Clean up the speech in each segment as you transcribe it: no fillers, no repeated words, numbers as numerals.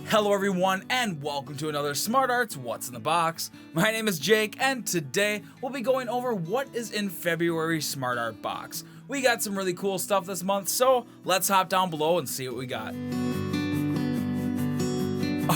Hello everyone and welcome to another Smart Arts What's in the Box. My name is Jake and today we'll be going over what is in February Smart Art box. We got some really cool stuff this month, so let's hop down below and see what we got.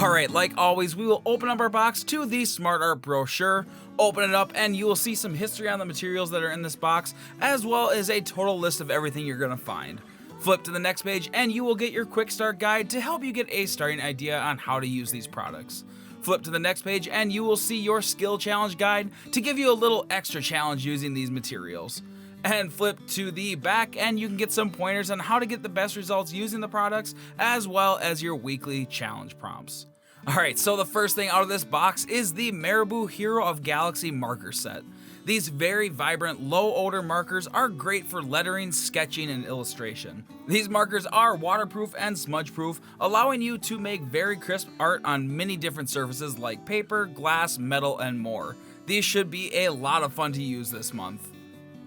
Alright, like always, we will open up our box to the Smart Art brochure, open it up, and you will see some history on the materials that are in this box, as well as a total list of everything you're going to find. Flip to the next page and you will get your quick start guide to help you get a starting idea on how to use these products. Flip to the next page and you will see your skill challenge guide to give you a little extra challenge using these materials. And flip to the back and you can get some pointers on how to get the best results using the products, as well as your weekly challenge prompts. Alright, so the first thing out of this box is the MARABU Hero of Galaxy marker set. These very vibrant, low-odor markers are great for lettering, sketching, and illustration. These markers are waterproof and smudge-proof, allowing you to make very crisp art on many different surfaces like paper, glass, metal, and more. These should be a lot of fun to use this month.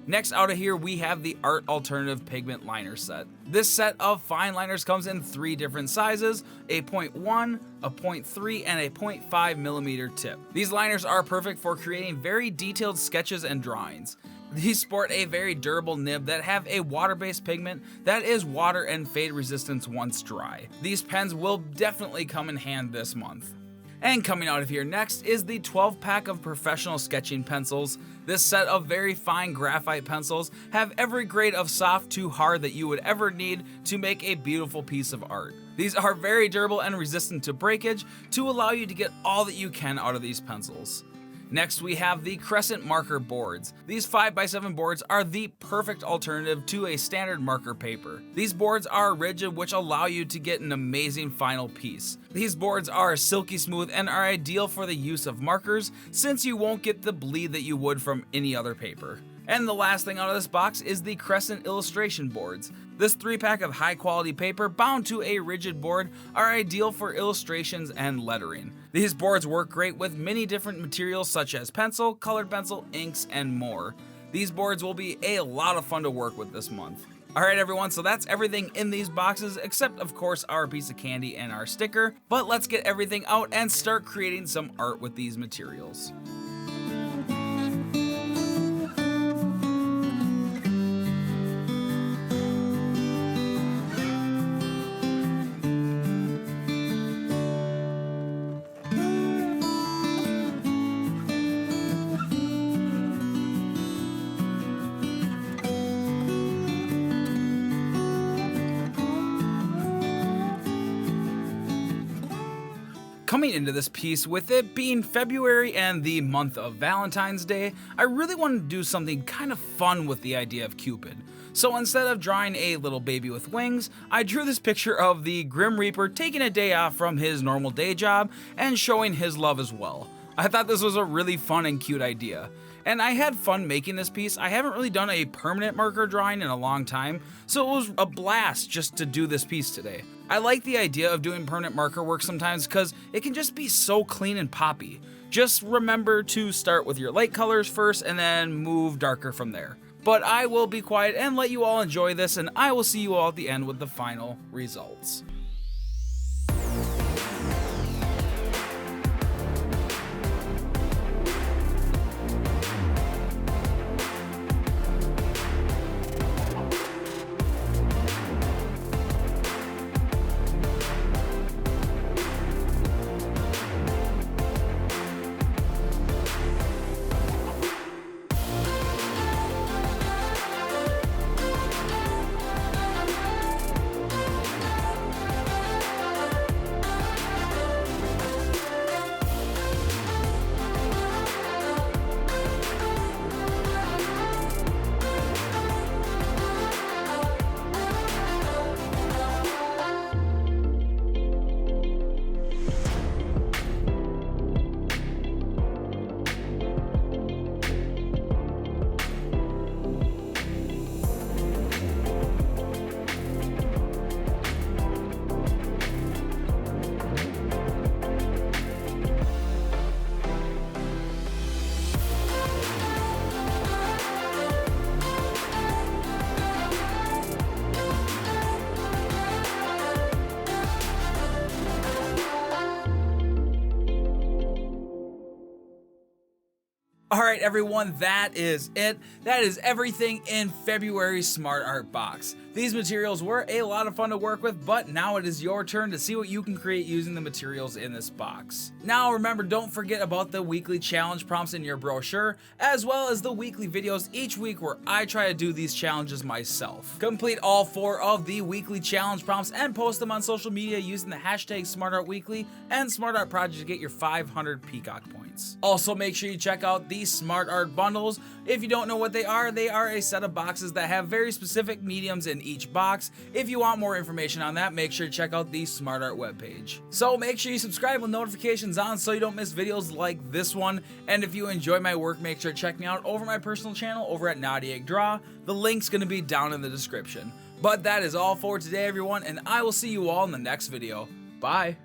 Next out of here, we have the Art Alternative Pigment Liner Set. This set of fine liners comes in 3 different sizes, a 0.1, a 0.3, and a 0.5 millimeter tip. These liners are perfect for creating very detailed sketches and drawings. These sport a very durable nib that have a water-based pigment that is water and fade resistant once dry. These pens will definitely come in hand this month. And coming out of here next is the 12-pack of professional sketching pencils. This set of very fine graphite pencils have every grade of soft to hard that you would ever need to make a beautiful piece of art. These are very durable and resistant to breakage to allow you to get all that you can out of these pencils. Next, we have the CRESCENT marker boards. These 5x7 boards are the perfect alternative to a standard marker paper. These boards are rigid, which allow you to get an amazing final piece. These boards are silky smooth and are ideal for the use of markers, since you won't get the bleed that you would from any other paper. And the last thing out of this box is the CRESCENT illustration boards. This 3-pack of high quality paper bound to a rigid board are ideal for illustrations and lettering. These boards work great with many different materials such as pencil, colored pencil, inks, and more. These boards will be a lot of fun to work with this month. Alright everyone, so that's everything in these boxes, except of course our piece of candy and our sticker, but let's get everything out and start creating some art with these materials. Coming into this piece, with it being February and the month of Valentine's Day, I really wanted to do something kind of fun with the idea of Cupid. So instead of drawing a little baby with wings, I drew this picture of the Grim Reaper taking a day off from his normal day job and showing his love as well. I thought this was a really fun and cute idea. And I had fun making this piece. I haven't really done a permanent marker drawing in a long time, so it was a blast just to do this piece today. I like the idea of doing permanent marker work sometimes because it can just be so clean and poppy. Just remember to start with your light colors first and then move darker from there. But I will be quiet and let you all enjoy this, and I will see you all at the end with the final results. Alright everyone, that is it. That is everything in February's Smart Art box. These materials were a lot of fun to work with, but now it is your turn to see what you can create using the materials in this box. Now remember, don't forget about the weekly challenge prompts in your brochure, as well as the weekly videos each week where I try to do these challenges myself. Complete all 4 of the weekly challenge prompts and post them on social media using the hashtag SmartArtWeekly and SmartArtProject to get your 500 peacock points. Also make sure you check out these Smart Art bundles. If you don't know what they are a set of boxes that have very specific mediums in each box. If you want more information on that, make sure to check out the Smart Art webpage. So make sure you subscribe with notifications on so you don't miss videos like this one. And if you enjoy my work, make sure to check me out over my personal channel over at Naughty Egg Draw. The link's gonna be down in the description. But that is all for today everyone, and I will see you all in the next video. Bye!